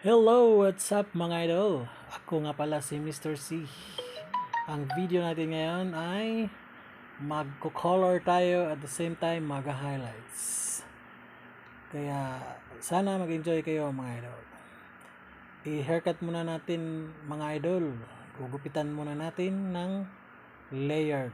Hello, what's up mga idol? Ako nga pala si Mr. C. Ang video natin ngayon ay magko-color tayo at the same time mag-highlights. Kaya sana mag-enjoy kayo mga idol. I-haircut muna natin mga idol. Gugupitan muna natin ng layered.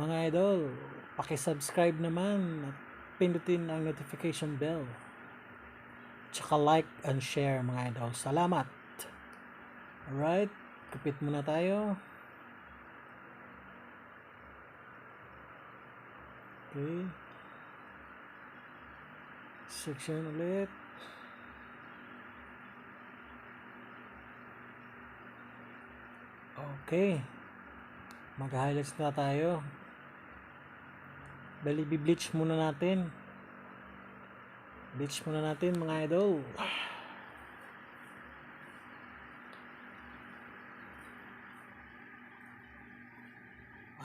Mga idol, paki-subscribe naman at pindutin ang notification bell. Tsaka like and share mga idol. Salamat! Alright, kupit muna tayo. Okay. Section ulit. Okay. Mag-highlights na tayo. Bali, bleach muna natin. Bleach muna natin mga idol.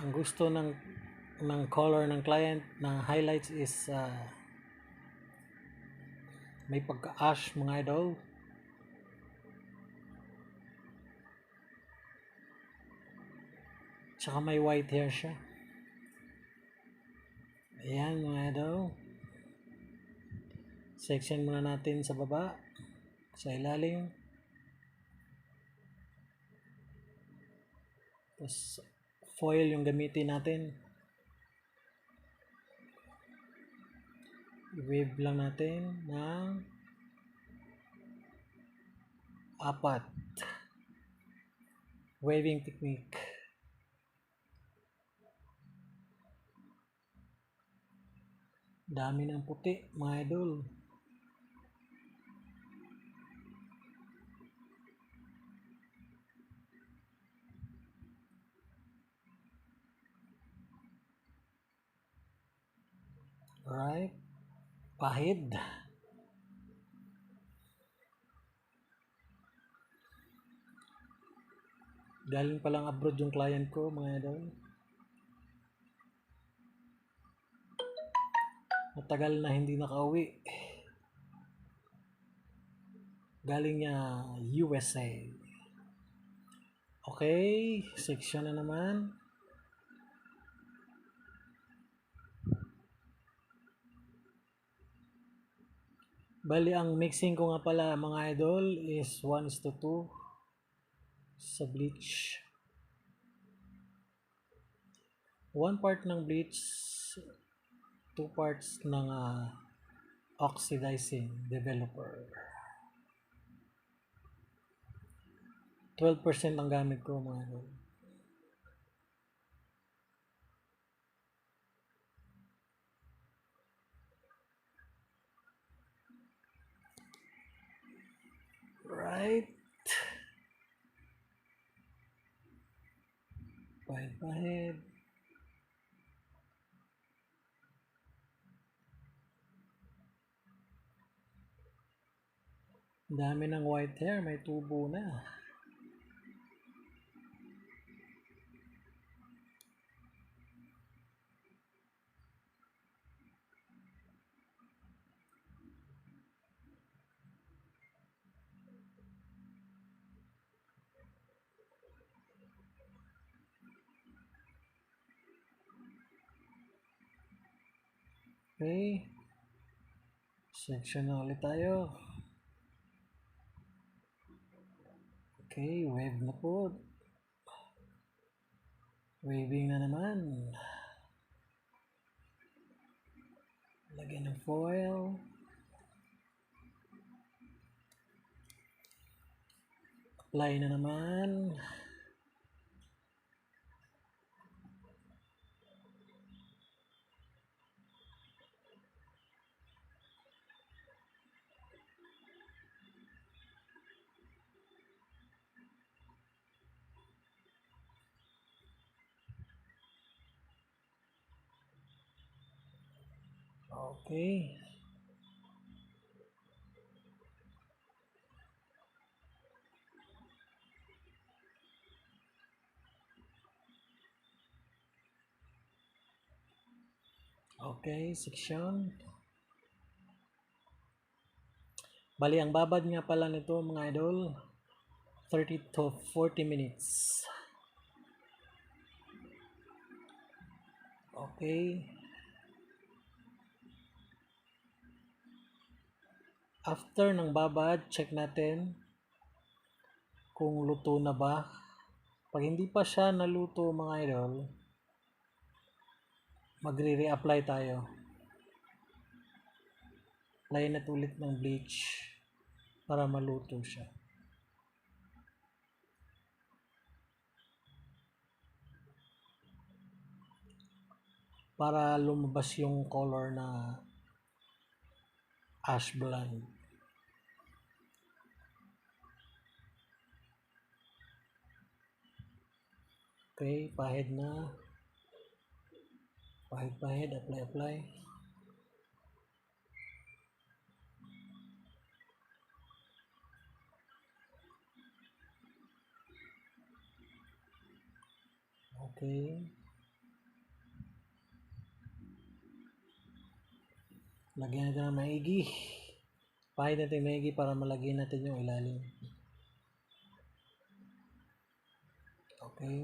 Ang gusto ng color ng client na highlights is may pagka-ash mga idol. Tsaka may white hair siya. Ayan mga idol. Section muna natin sa baba, sa ilalim. Tapos foil yung gamitin natin. I-wave lang natin ng 4. Waving technique. Dami ng puti mga idol. Alright. Pahid. Galing palang abroad yung client ko mga idol. Matagal na hindi nakauwi. Galing niya USA. Okay, section na naman. Bali, ang mixing ko nga pala mga idol is 1:2 sa bleach. 1 part ng bleach, 2 parts ng oxidizing developer. 12% ang gamit ko mga idol. Right. Pahid. Dami ng white hair, may tubo na. Okay. Section na ulit tayo. Okay, wave na po. Waving na naman. Lagyan ng foil. Apply na naman. Okay. Okay, section. Bali, ang babad nga pala nito mga idol, 30 to 40 minutes. Okay. After ng babad, check natin kung luto na ba. Pag hindi pa siya naluto mga idol, magre-reapply tayo. Apply na ulit ng bleach para maluto siya. Para lumabas yung color na ash blonde. Okay, pahid na. Pahid, apply. Okay. Lagyan natin ng maigi. Pahid natin maigi para malagyan natin yung ilalim. Okay.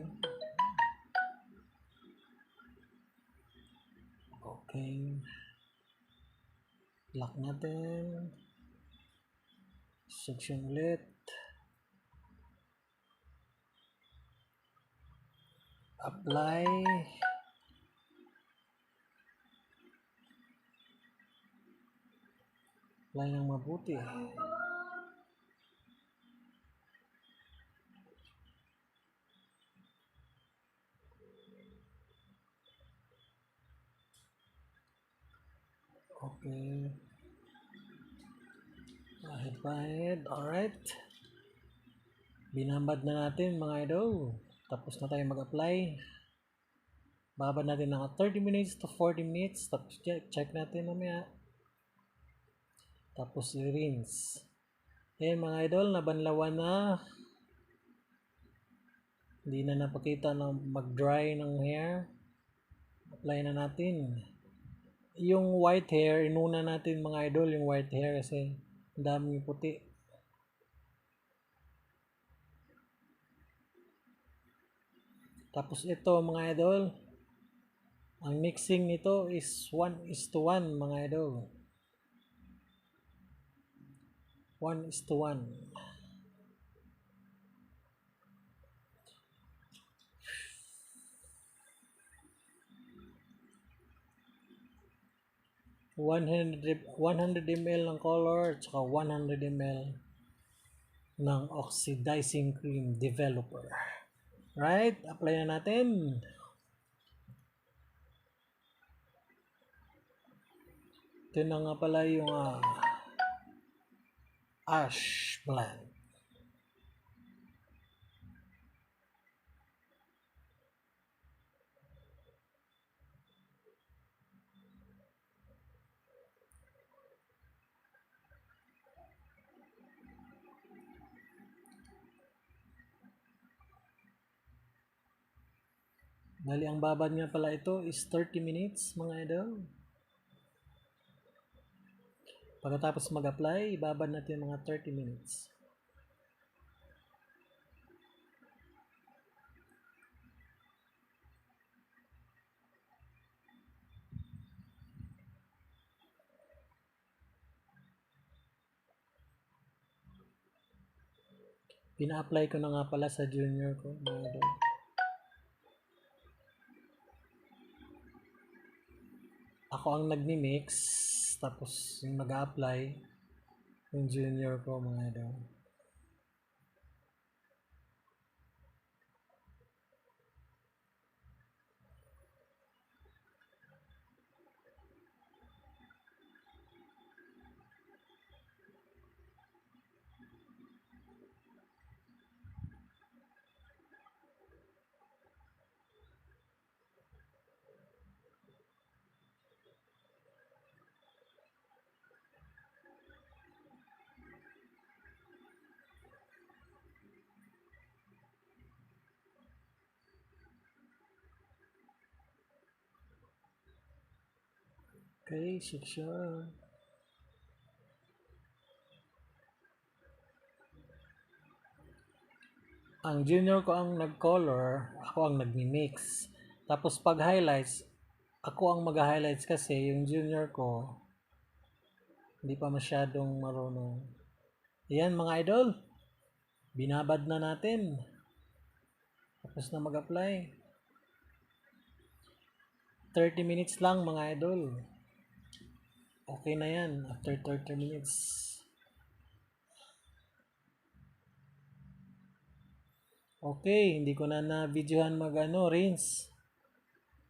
Okay. Lock natin. Section ulit. Apply. Apply ng mabuti. Okay. Pahid. Alright. Binambad na natin mga idol. Tapos na tayo mag-apply. Babad natin ng 30 minutes to 40 minutes. Tapos check natin mamaya. Tapos i-rinse. Ayan mga idol, nabanlawan na. Hindi na napakita na mag-dry ng hair. Apply na natin. Yung white hair, inuna natin mga idol yung white hair kasi ang daming puti. Tapos ito mga idol, ang mixing nito is 1:1 mga idol. 1:1. 100 ml ng color at saka 100 ml ng oxidizing cream developer. Right? Apply na natin. Ito na nga pala yung ash blonde. Bali, ang babad nga pala ito is 30 minutes mga idol. Pagkatapos mag-apply, ibabad natin mga 30 minutes. Pina-apply ko na nga pala sa junior ko mga idol. Ako ang nagmi-mix, tapos yung mag-apply yung junior ko mga idol. Okay, section. Ang junior ko ang nag-color, ako ang nagmi-mix. Tapos pag highlights, ako ang mag-highlights kasi yung junior ko hindi pa masyadong marunong. Ayan mga idol, binabad na natin. Tapos na mag-apply. 30 minutes lang mga idol. Okay na yan after 30 minutes. Okay, hindi ko na na-videohan rinse.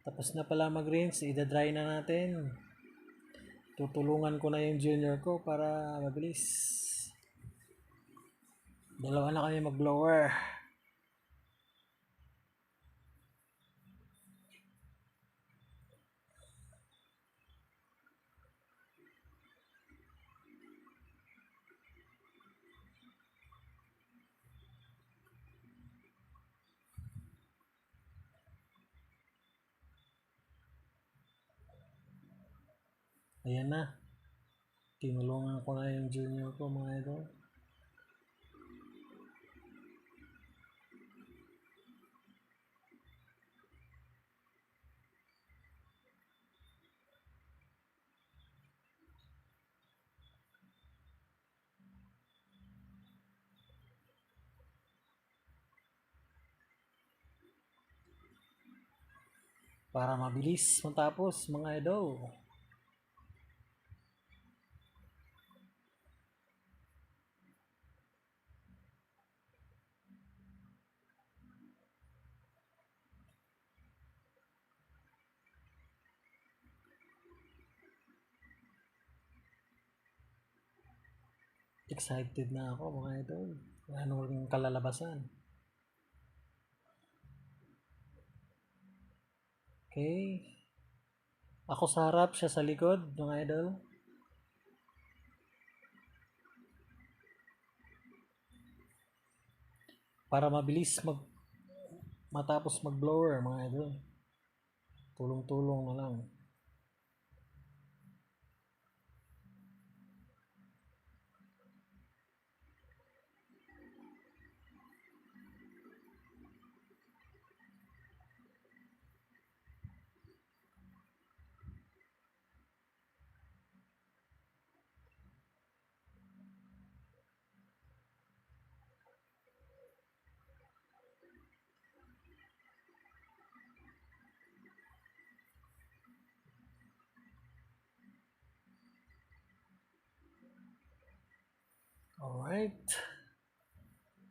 Tapos na pala mag-rinse, ida-dry na natin. Tutulungan ko na yung junior ko para mabilis. Dalawa na kami mag-blower. Ayan na. Tinulungan ko na yung junior ko mga idol. Para mabilis matapos mga idol. Excited na ako mga idol. Ano rin kalalabasan. Okay. Ako sa harap, siya sa likod mga idol. Para mabilis matapos mag-blower mga idol. Tulong-tulong na lang. Alright.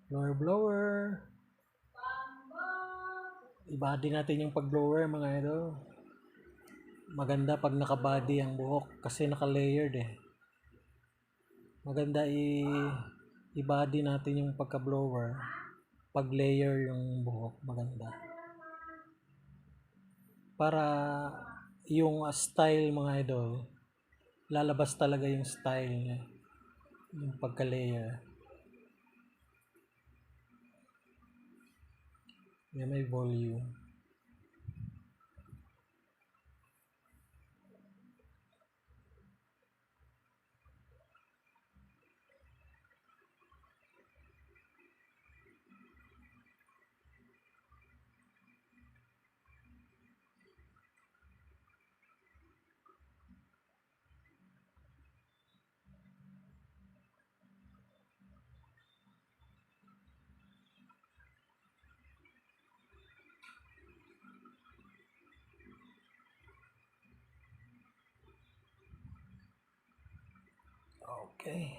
Blower. I-body natin yung pag-blower mga idol. Maganda pag naka-body ang buhok kasi naka-layered eh. Maganda i-body natin yung pagka-blower. Pag-layer yung buhok, maganda. Para yung style mga idol, lalabas talaga yung style niya. Yung pagka-layer. Yan may volume. Okay.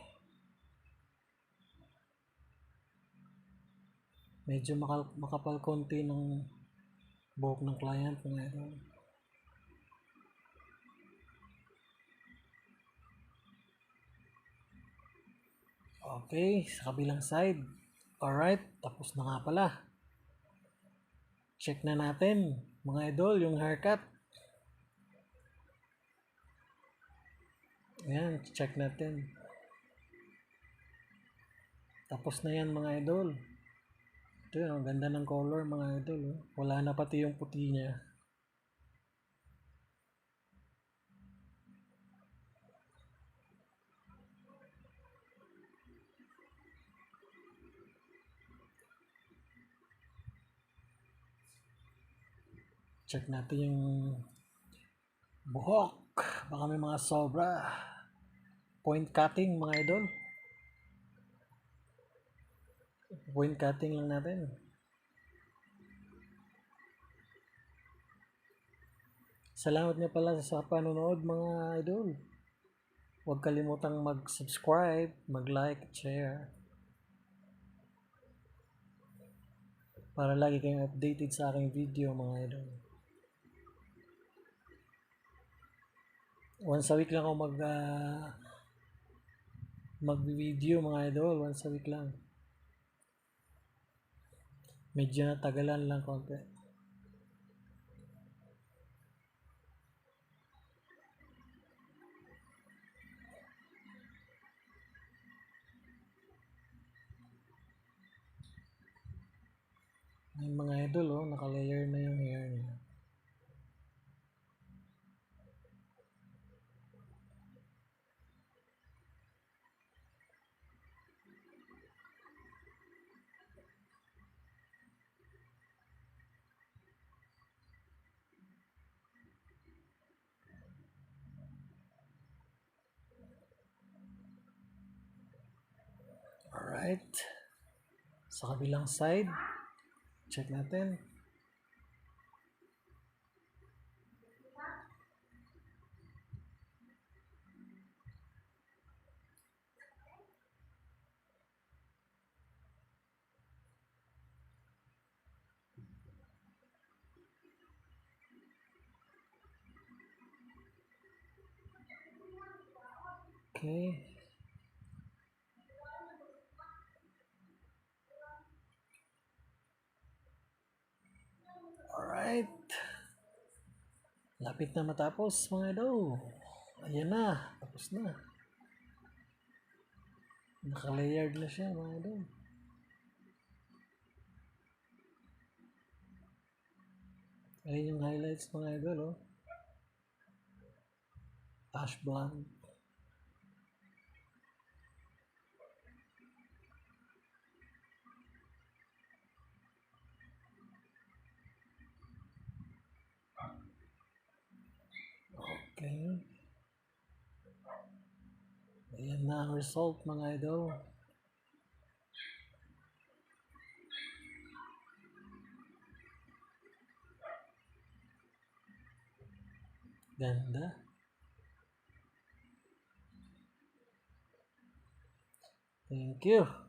Medyo makapal konti ng buhok ng client mga idol. Okay, sa kabilang side. Alright, tapos na nga pala. Check na natin mga idol yung haircut. Ayan, check natin. Tapos na yan mga idol. Ito yun, ang ganda ng color mga idol. Oh. Wala na pati yung puti niya. Check natin yung buhok. Baka may mga sobra. Point cutting mga idol. Point cutting lang natin. Salamat nga pala sa panonood mga idol. Huwag kalimutang mag-subscribe, mag-like, share. Para lagi kayong updated sa aking video mga idol. Once a week lang ako mag-video mga idol. Once a week lang. Medyo natagalan lang konti. May mga idol naka-layer na yung hair niya. Alright. Sa kabilang side, check natin. Okay. Alright. Lapit na matapos mga idol. Ayan na. Tapos na. Naka-layered na siya mga idol. Ayan yung highlights mga idol. Ash blonde. Okay. Ayan na ang result mga idol. Ganda. Thank you.